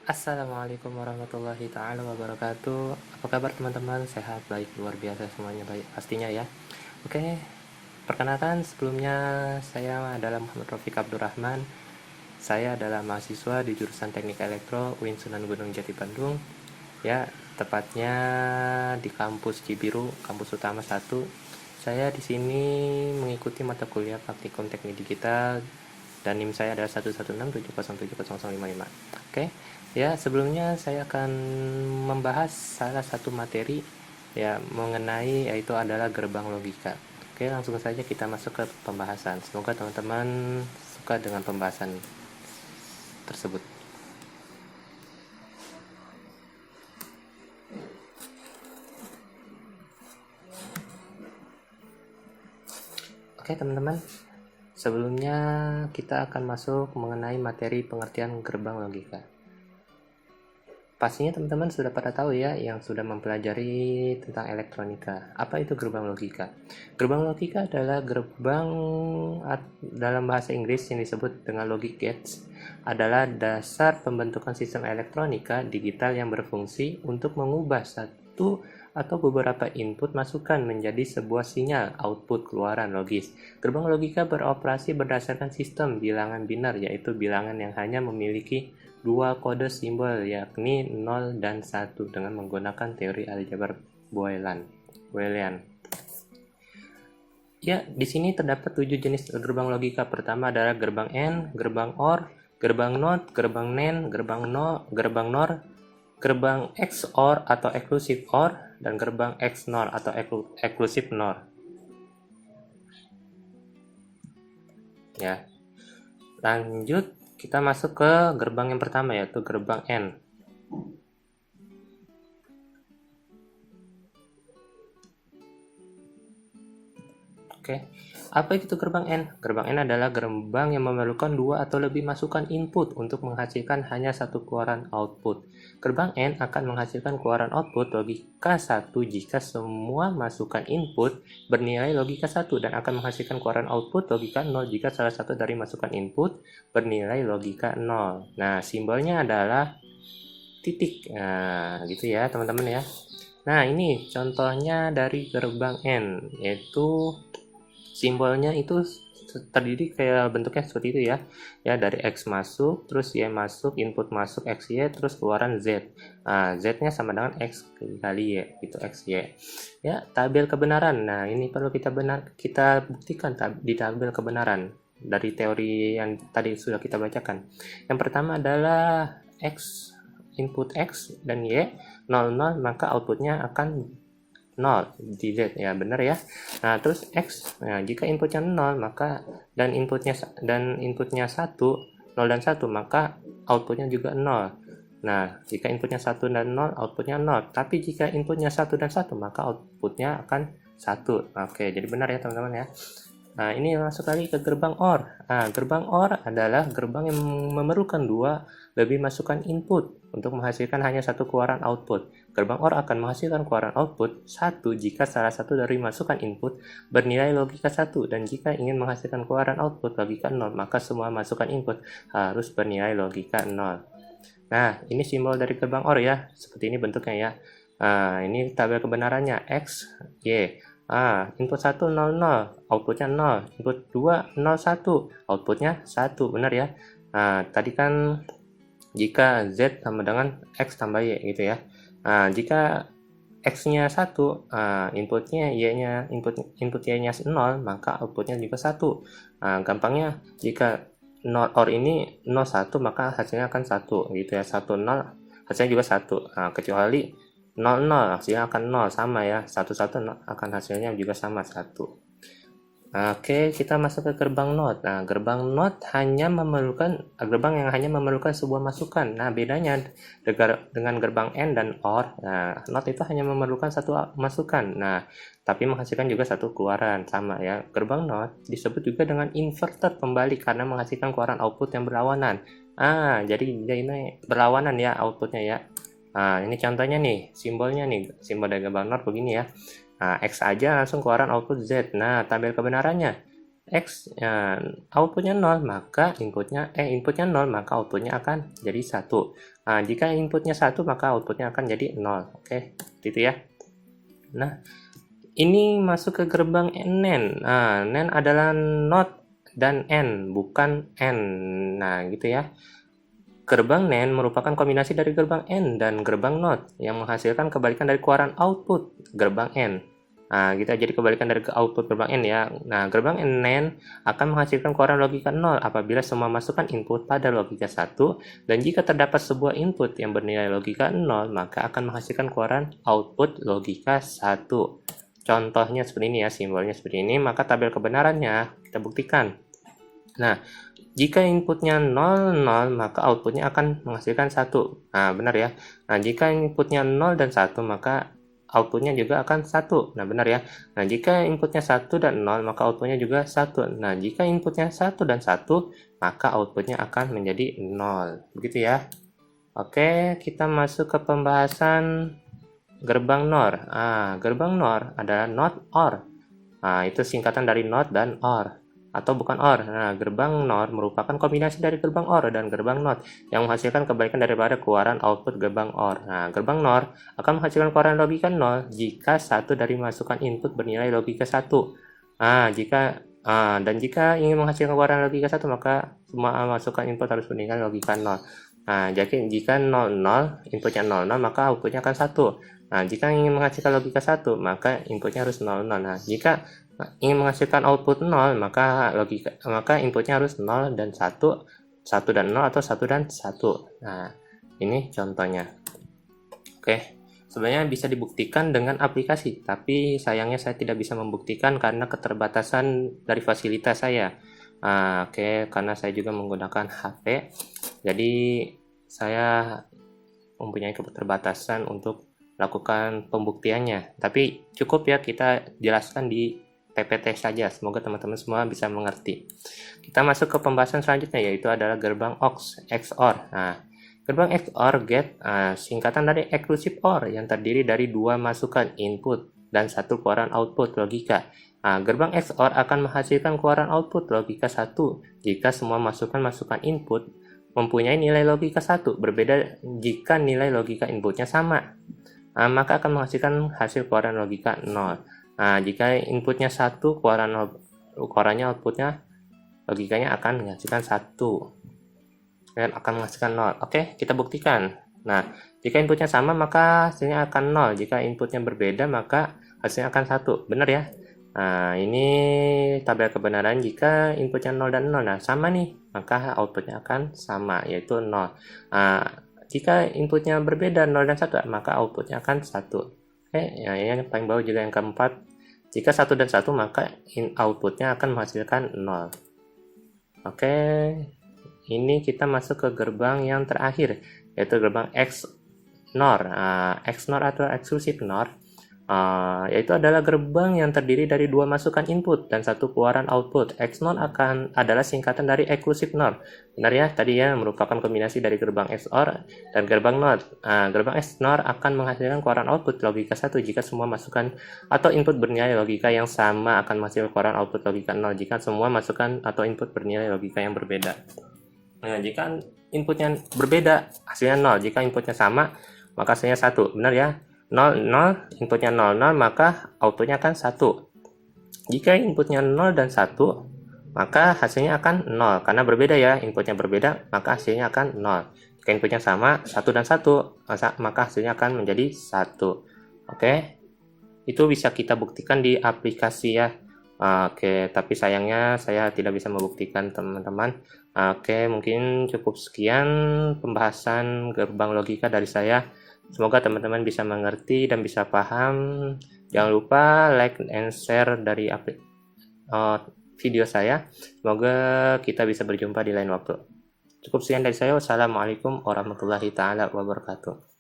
Assalamualaikum warahmatullahi taala wabarakatuh. Apa kabar teman-teman? Sehat, baik, luar biasa semuanya baik pastinya ya. Oke, perkenalkan sebelumnya saya adalah Muhammad Rafiq Abdurrahman. Saya adalah mahasiswa di jurusan Teknik Elektro UIN Sunan Gunung Jati Bandung. Ya, tepatnya di kampus Cibiru, kampus utama 1. Saya di sini mengikuti mata kuliah Praktikum Teknik Digital dan NIM saya adalah 11670700555. Oke. Ya, sebelumnya saya akan membahas salah satu materi ya mengenai yaitu adalah gerbang logika. Oke, langsung saja kita masuk ke pembahasan. Semoga teman-teman suka dengan pembahasan tersebut. Oke, teman-teman. Sebelumnya kita akan masuk mengenai materi pengertian gerbang logika. Pastinya teman-teman sudah pada tahu ya yang sudah mempelajari tentang elektronika. Apa itu gerbang logika? Gerbang logika adalah gerbang dalam bahasa Inggris yang disebut dengan logic gates adalah dasar pembentukan sistem elektronika digital yang berfungsi untuk mengubah satu atau beberapa input masukan menjadi sebuah sinyal output keluaran logis. Gerbang logika beroperasi berdasarkan sistem bilangan biner, yaitu bilangan yang hanya memiliki dua kode simbol yakni 0 dan 1 dengan menggunakan teori aljabar Boolean. Ya, di sini terdapat 7 jenis gerbang logika. Pertama adalah gerbang AND, gerbang OR, gerbang NOT, gerbang NAND, gerbang NOR, gerbang XOR atau exclusive OR, dan gerbang XNOR atau exclusive NOR. Ya. Lanjut, kita masuk ke gerbang yang pertama yaitu gerbang AND. Oke, apa itu gerbang AND? Gerbang AND adalah gerbang yang memerlukan dua atau lebih masukan input untuk menghasilkan hanya satu keluaran output. Gerbang AND akan menghasilkan keluaran output logika 1 jika semua masukan input bernilai logika 1 dan akan menghasilkan keluaran output logika 0 jika salah satu dari masukan input bernilai logika 0. Nah, simbolnya adalah titik. Nah, gitu ya teman-teman ya. Nah, ini contohnya dari gerbang AND, yaitu simbolnya itu terdiri kayak bentuknya seperti itu ya. Ya, dari X masuk, terus Y masuk, input masuk XY, terus keluaran Z. Nah, Z-nya sama dengan X kali Y, itu XY. Ya, tabel kebenaran. Nah, ini perlu kita buktikan di tabel kebenaran dari teori yang tadi sudah kita bacakan. Yang pertama adalah X, input X dan Y 00, maka outputnya akan 0 di Z ya, benar ya. Nah, terus X, nah jika inputnya 0 maka dan inputnya 1, 0 dan 1, maka outputnya juga 0. Nah, jika inputnya 1 dan 0, outputnya 0. Tapi jika inputnya 1 dan 1, maka outputnya akan 1. Oke, jadi benar ya teman-teman ya. Nah, ini masuk lagi ke gerbang OR. Nah, gerbang OR adalah gerbang yang memerlukan dua lebih masukan input untuk menghasilkan hanya satu keluaran output. Gerbang OR akan menghasilkan keluaran output 1 jika salah satu dari masukan input bernilai logika 1 dan jika ingin menghasilkan keluaran output logika 0, maka semua masukan input harus bernilai logika 0. Nah, ini simbol dari gerbang OR ya. Seperti ini bentuknya ya. Nah, ini tabel kebenarannya X, Y. Input 1 00, outputnya 0. Input 2 01, outputnya 1. Benar ya. Nah, tadi kan jika Z sama dengan X tambah Y gitu ya. Nah, jika X-nya 1, inputnya Y-nya, input Y-nya 0, maka outputnya juga 1. Gampangnya jika OR ini 01, maka hasilnya akan 1 gitu ya. 10, hasilnya juga 1. Kecuali 00, hasilnya akan 0, sama ya. 11 akan hasilnya juga sama 1. Oke, kita masuk ke gerbang NOT. Nah, gerbang NOT gerbang yang hanya memerlukan sebuah masukan. Nah, bedanya dengan gerbang AND dan OR. Nah, NOT itu hanya memerlukan satu masukan. Nah, tapi menghasilkan juga satu keluaran, sama ya. Gerbang NOT disebut juga dengan inverter pembalik karena menghasilkan keluaran output yang berlawanan. Jadi ini berlawanan ya outputnya ya. Ini contohnya nih, simbolnya nih, simbol dari gerbang NOT begini ya. X aja langsung keluaran output Z. Nah, tabel kebenarannya X outputnya 0, maka inputnya 0, maka outputnya akan jadi 1. Nah, jika inputnya 1 maka outputnya akan jadi 0. Oke, gitu ya. Nah, ini masuk ke gerbang NAND. Nah, NAND adalah NOT dan AND, bukan AND. Nah, gitu ya. Gerbang NAND merupakan kombinasi dari gerbang AND dan gerbang NOT yang menghasilkan kebalikan dari keluaran output gerbang AND. Nah, kita jadi kebalikan dari output gerbang AND ya. Nah, gerbang NAND akan menghasilkan keluaran logika 0 apabila semua masukan input pada logika 1, dan jika terdapat sebuah input yang bernilai logika 0, maka akan menghasilkan keluaran output logika 1. Contohnya seperti ini ya, simbolnya seperti ini, maka tabel kebenarannya kita buktikan. Nah, jika inputnya 0, 0, maka outputnya akan menghasilkan 1. Nah, benar ya. Nah, jika inputnya 0 dan 1, maka outputnya juga akan 1. Nah, benar ya. Nah, jika inputnya 1 dan 0, maka outputnya juga 1. Nah, jika inputnya 1 dan 1, maka outputnya akan menjadi 0. Begitu ya. Oke, kita masuk ke pembahasan gerbang NOR. Gerbang NOR adalah NOT OR. Nah, itu singkatan dari NOT dan OR. Atau bukan OR. Nah, gerbang NOR merupakan kombinasi dari gerbang OR dan gerbang NOT yang menghasilkan kebalikan daripada keluaran output gerbang OR. Nah, gerbang NOR akan menghasilkan keluaran logika 0 jika satu dari masukan input bernilai logika 1. Dan jika ingin menghasilkan keluaran logika 1, maka semua masukan input harus bernilai logika 0. Nah, jadi jika 0, 0, inputnya 0, 0, maka outputnya akan 1. Nah, jika ingin menghasilkan logika 1, maka inputnya harus 0, 0. Nah, jika ingin menghasilkan output 0, maka inputnya harus 0 dan 1, 1 dan 0, atau 1 dan 1. Nah, ini contohnya. Oke, sebenarnya bisa dibuktikan dengan aplikasi, tapi sayangnya saya tidak bisa membuktikan karena keterbatasan dari fasilitas saya. Karena saya juga menggunakan HP, jadi saya mempunyai keterbatasan untuk lakukan pembuktiannya. Tapi cukup ya kita jelaskan di PPT saja. Semoga teman-teman semua bisa mengerti. Kita masuk ke pembahasan selanjutnya, yaitu adalah gerbang XOR. Nah, gerbang XOR gate singkatan dari exclusive OR yang terdiri dari dua masukan input dan satu keluaran output logika. Gerbang XOR akan menghasilkan keluaran output logika 1 jika semua masukan input mempunyai nilai logika 1, berbeda jika nilai logika inputnya sama. Maka akan menghasilkan hasil keluaran logika 0. Jika inputnya 1, keluarannya outputnya logikanya akan menghasilkan 1 dan akan menghasilkan 0. Oke, kita buktikan. Nah, jika inputnya sama maka hasilnya akan 0. Jika inputnya berbeda maka hasilnya akan 1. Benar ya? Nah, ini tabel kebenaran jika inputnya 0 dan 0. Nah, sama nih, maka outputnya akan sama, yaitu 0. Jika inputnya berbeda 0 dan 1, maka outputnya akan 1. Yang paling bawah juga yang keempat. Jika 1 dan 1, maka outputnya akan menghasilkan 0. Oke, ini kita masuk ke gerbang yang terakhir, yaitu gerbang XNOR. XNOR atau Exclusive NOR, yaitu adalah gerbang yang terdiri dari dua masukan input dan satu keluaran output. XNOR adalah singkatan dari Exclusive NOR. Benar ya, tadi ya, merupakan kombinasi dari gerbang XOR dan gerbang NOT. Gerbang XNOR akan menghasilkan keluaran output logika 1 jika semua masukan atau input bernilai logika yang sama, akan menghasilkan keluaran output logika 0 jika semua masukan atau input bernilai logika yang berbeda. Nah, jika inputnya berbeda, hasilnya 0. Jika inputnya sama, maka hasilnya 1. Benar ya? 0, 0, inputnya 0, 0, maka outputnya akan 1. Jika inputnya 0 dan 1, maka hasilnya akan 0. Karena berbeda ya, inputnya berbeda, maka hasilnya akan 0. Jika inputnya sama, 1 dan 1, maka hasilnya akan menjadi 1. Oke, itu bisa kita buktikan di aplikasi ya. Tapi sayangnya saya tidak bisa membuktikan, teman-teman. Mungkin cukup sekian pembahasan gerbang logika dari saya. Semoga teman-teman bisa mengerti dan bisa paham. Jangan lupa like and share dari video saya. Semoga kita bisa berjumpa di lain waktu. Cukup sekian dari saya. Wassalamualaikum warahmatullahi taala wabarakatuh.